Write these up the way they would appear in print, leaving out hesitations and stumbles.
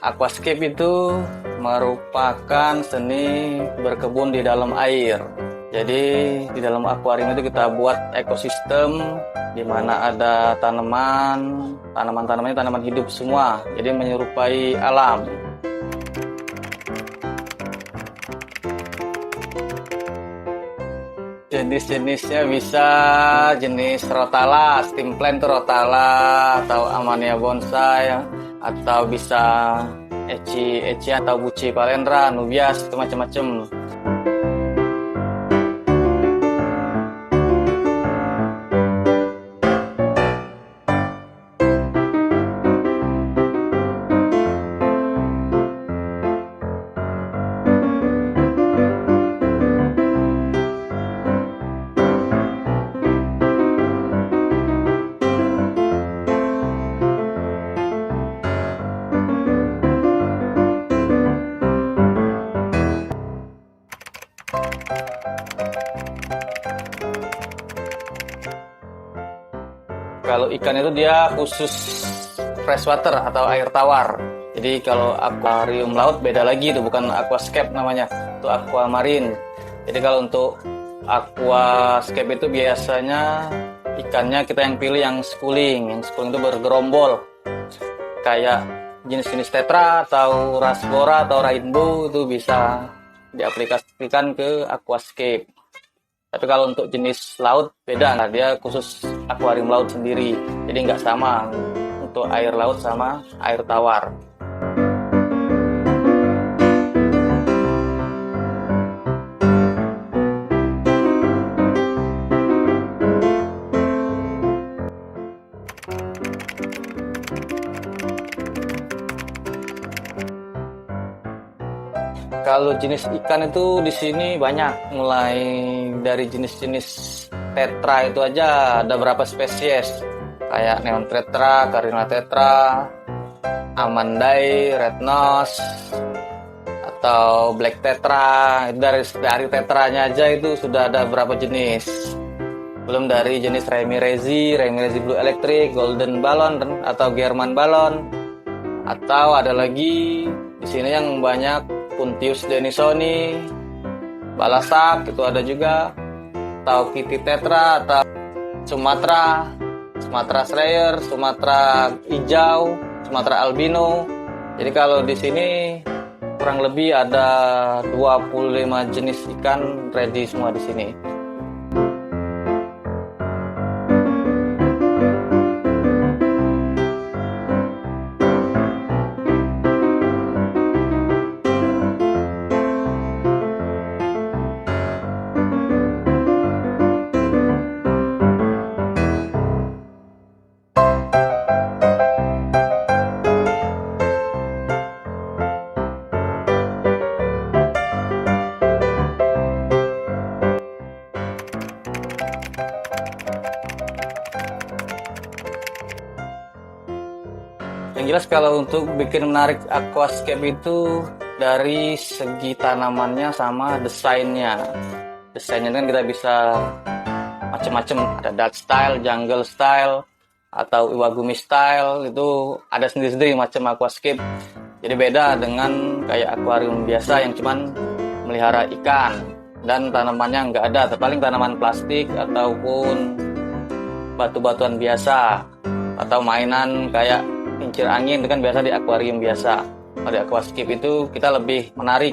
Aquascape itu merupakan seni berkebun di dalam air. Jadi di dalam akuarium itu kita buat ekosistem di mana ada tanaman, tanaman-tanamannya tanaman hidup semua. Jadi menyerupai alam. Jenis-jenisnya bisa jenis rotala, steam plant itu rotala atau Amania bonsai, atau bisa eci atau buci palendra, nubias, itu macam-macam. Kalau ikan itu dia khusus freshwater atau air tawar. Jadi kalau akuarium laut beda lagi, itu bukan aquascape namanya, itu aquamarine. Jadi kalau untuk aquascape itu biasanya ikannya kita yang pilih yang schooling. Yang schooling itu bergerombol. Kayak jenis-jenis tetra atau rasbora atau rainbow itu bisa diaplikasikan ke aquascape. Tapi kalau untuk jenis laut beda, nah dia khusus akuarium laut sendiri. Jadi nggak sama untuk air laut sama air tawar. Kalau jenis ikan itu di sini banyak, mulai dari jenis-jenis tetra itu aja ada berapa spesies, kayak neon tetra, carina tetra, amandai, red nose, atau black tetra. Dari tetranya aja itu sudah ada berapa jenis. Belum dari jenis Ramirezi Blue Electric, Golden Balon atau German Balon, atau ada lagi di sini yang banyak Puntius denisoni, balasak itu ada juga, atau Kitty tetra, atau Sumatera Schreyer, Sumatera hijau, Sumatera albino. Jadi kalau di sini kurang lebih ada 25 jenis ikan ready semua di sini. Yang jelas kalau untuk bikin menarik aquascape itu dari segi tanamannya sama desainnya. Desainnya kan kita bisa macam-macam, ada Dutch style, jungle style, atau Iwagumi style, itu ada sendiri-sendiri macam aquascape. Jadi beda dengan kayak akuarium biasa yang cuman melihara ikan dan tanamannya nggak ada, paling tanaman plastik ataupun batu-batuan biasa atau mainan kayak kincir angin, itu kan biasa di akuarium biasa. Kalau di aquascape itu kita lebih menarik,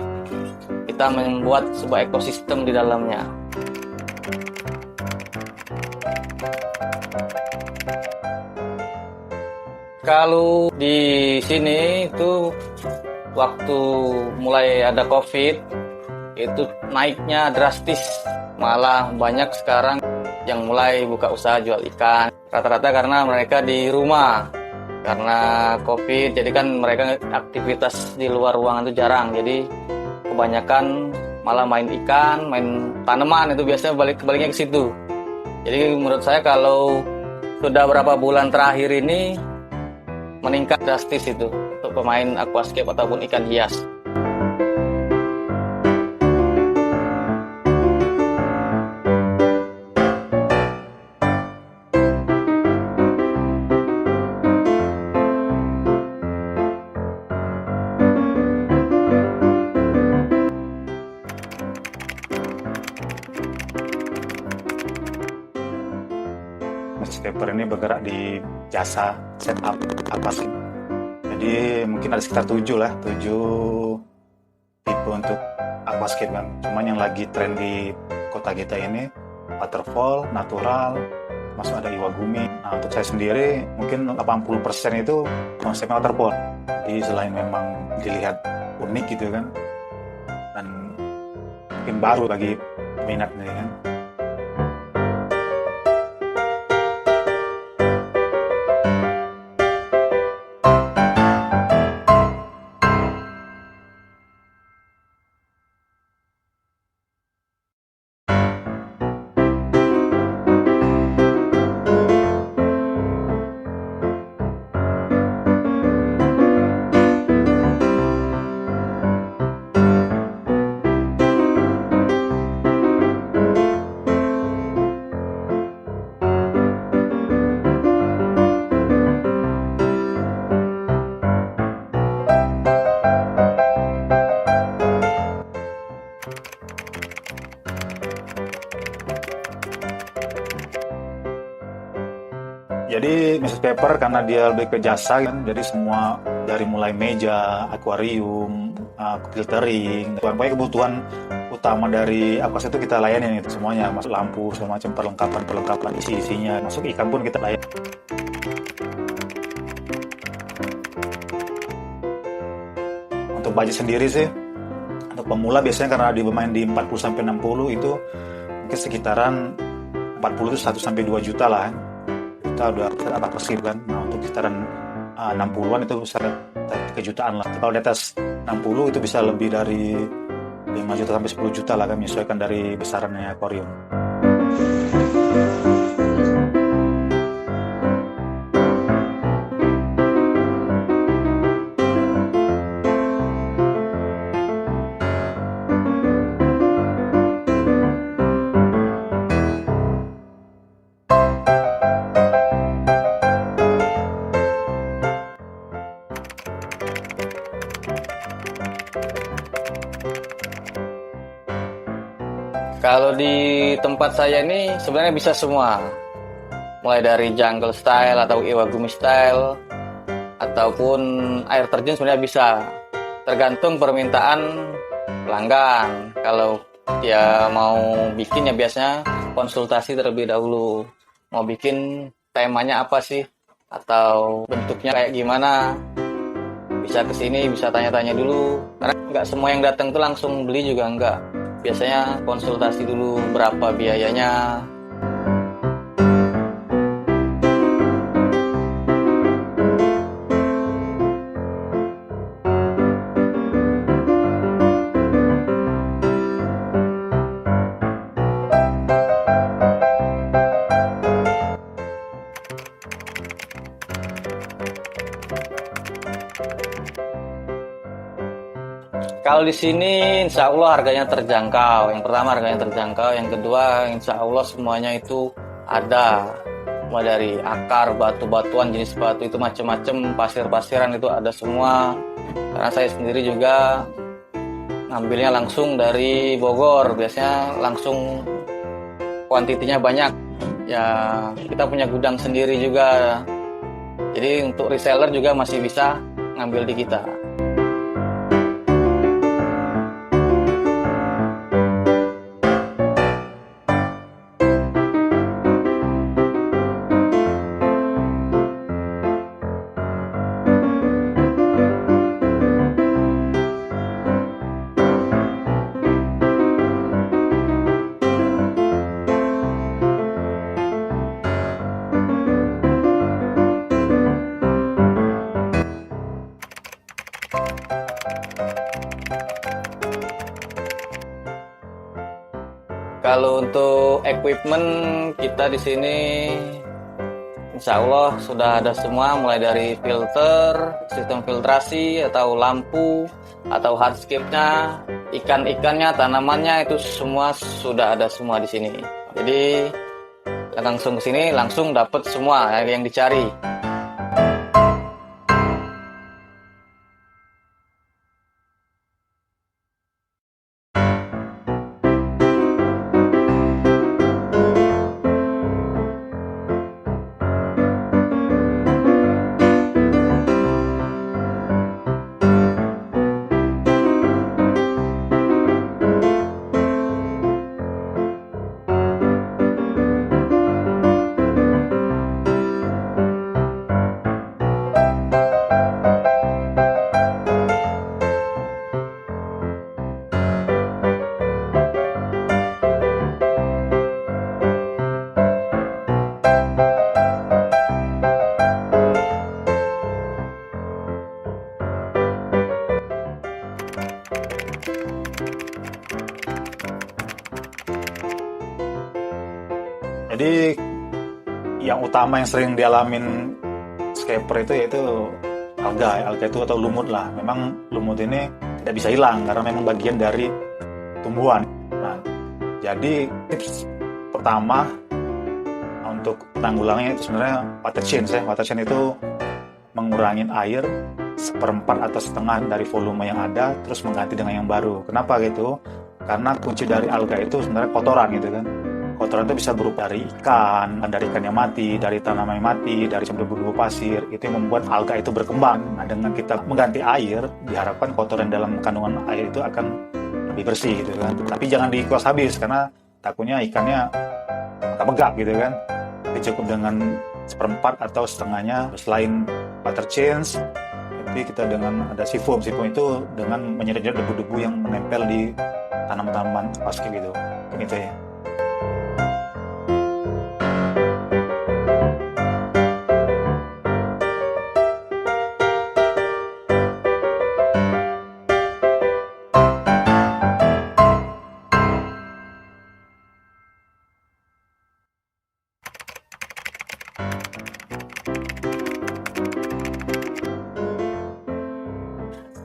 kita membuat sebuah ekosistem di dalamnya. Kalau di sini itu waktu mulai ada COVID itu naiknya drastis, malah banyak sekarang yang mulai buka usaha jual ikan. Rata-rata karena mereka di rumah. Karena COVID, jadi kan mereka aktivitas di luar ruangan itu jarang. Jadi kebanyakan malah main ikan, main tanaman, itu biasanya kebaliknya ke situ. Jadi menurut saya kalau sudah berapa bulan terakhir ini meningkat drastis itu untuk pemain aquascape ataupun ikan hias. landscaper ini bergerak di jasa setup aquascape. Jadi mungkin ada sekitar 7 lah, 7 tipe untuk aquascape kan. Cuman yang lagi tren di kota kita ini waterfall, natural, masuk ada Iwagumi. Nah, untuk saya sendiri mungkin 80% itu konsepnya waterfall. Jadi selain memang dilihat unik gitu kan, dan mungkin baru bagi minatnya kan. Jadi Mrs. Pepper karena dia lebih ke jasa kan, jadi semua dari mulai meja, akuarium, filtering, pokoknya kebutuhan utama dari aquas itu kita layani itu semuanya, masuk lampu, segala macam perlengkapan isi-isinya, masuk ikan pun kita layani. Untuk budget sendiri sih, untuk pemula biasanya karena dia bermain di 40-60 itu mungkin sekitaran 40 itu 1-2 juta lah. Kita udah apa persib kan. Nah, untuk sekitaran 60-an itu bisa kejutaan lah. Kalau di atas 60 itu bisa lebih dari 5 juta sampai 10 juta lah kan, menyesuaikan dari besarannya akuarium. Kalau di tempat saya ini sebenarnya bisa semua. Mulai dari jungle style atau Iwagumi style ataupun air terjun sebenarnya bisa. Tergantung permintaan pelanggan. Kalau dia mau bikin ya biasanya konsultasi terlebih dahulu. Mau bikin temanya apa sih? Atau bentuknya kayak gimana? Bisa kesini, bisa tanya-tanya dulu. Karena nggak semua yang datang tuh langsung beli juga nggak. Biasanya konsultasi dulu berapa biayanya. Kalau di sini insya Allah harganya terjangkau. Yang pertama harganya terjangkau, yang kedua insya Allah semuanya itu ada. Mulai dari akar, batu-batuan, jenis batu itu macam-macam, pasir-pasiran itu ada semua. Karena saya sendiri juga ngambilnya langsung dari Bogor, biasanya langsung kuantitinya banyak. Ya kita punya gudang sendiri juga. Jadi untuk reseller juga masih bisa ngambil di kita. Kalau untuk equipment kita di sini insya Allah sudah ada semua, mulai dari filter, sistem filtrasi atau lampu atau hardscape-nya, ikan-ikannya, tanamannya itu semua sudah ada semua di sini. Jadi langsung ke sini langsung dapat semua yang dicari. Jadi yang utama yang sering dialamin scaper itu yaitu alga. Alga itu atau lumut lah. Memang lumut ini tidak bisa hilang karena memang bagian dari tumbuhan. Nah, jadi tips pertama untuk penanggulangannya itu sebenarnya water change ya. Water change itu mengurangi air seperempat atau setengah dari volume yang ada, terus mengganti dengan yang baru. Kenapa gitu? Karena kunci dari alga itu sebenarnya kotoran gitu kan. Kotoran itu bisa berupa dari ikan yang mati, dari tanaman yang mati, dari debu-debu pasir. Itu yang membuat alga itu berkembang. Nah, dengan kita mengganti air, diharapkan kotoran dalam kandungan air itu akan lebih bersih gitu kan. Tapi jangan dikuas habis karena takutnya ikannya megap gitu kan. Jadi cukup dengan seperempat atau setengahnya. Selain water change, tapi kita dengan ada sifoam. Sifoam itu dengan menyedot debu-debu yang menempel di tanaman-tanaman aquascape gitu. Gitu ya.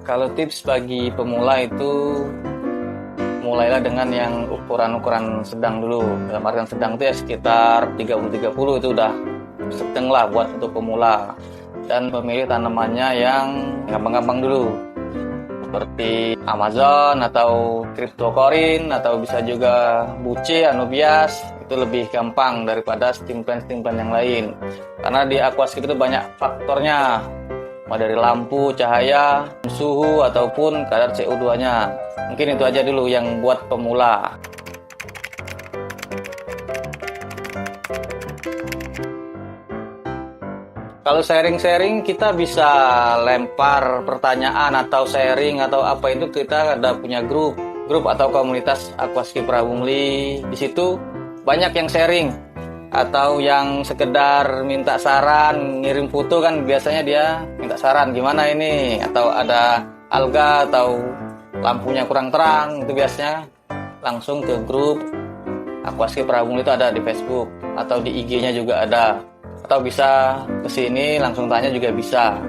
Kalau tips bagi pemula itu mulailah dengan yang ukuran-ukuran sedang dulu. Dalam artian sedang itu ya sekitar 30-30 itu udah sedang lah buat untuk pemula. Dan memilih tanamannya yang gampang-gampang dulu. Seperti Amazon atau Cryptocorin atau bisa juga Buce, Anubias. Itu lebih gampang daripada steam plant yang lain. Karena di aquascape itu banyak faktornya. Dari lampu, cahaya, suhu, ataupun kadar CO2-nya. Mungkin itu aja dulu yang buat pemula. Kalau sharing-sharing kita bisa lempar pertanyaan atau sharing atau apa itu, kita ada punya grup atau komunitas Aquascape Prabumli. Di situ banyak yang sharing atau yang sekedar minta saran, ngirim foto kan biasanya dia minta saran gimana ini, atau ada alga atau lampunya kurang terang, itu biasanya langsung ke grup Aquascape Prabumli itu ada di Facebook atau di IG-nya juga ada, atau bisa ke sini langsung tanya juga bisa.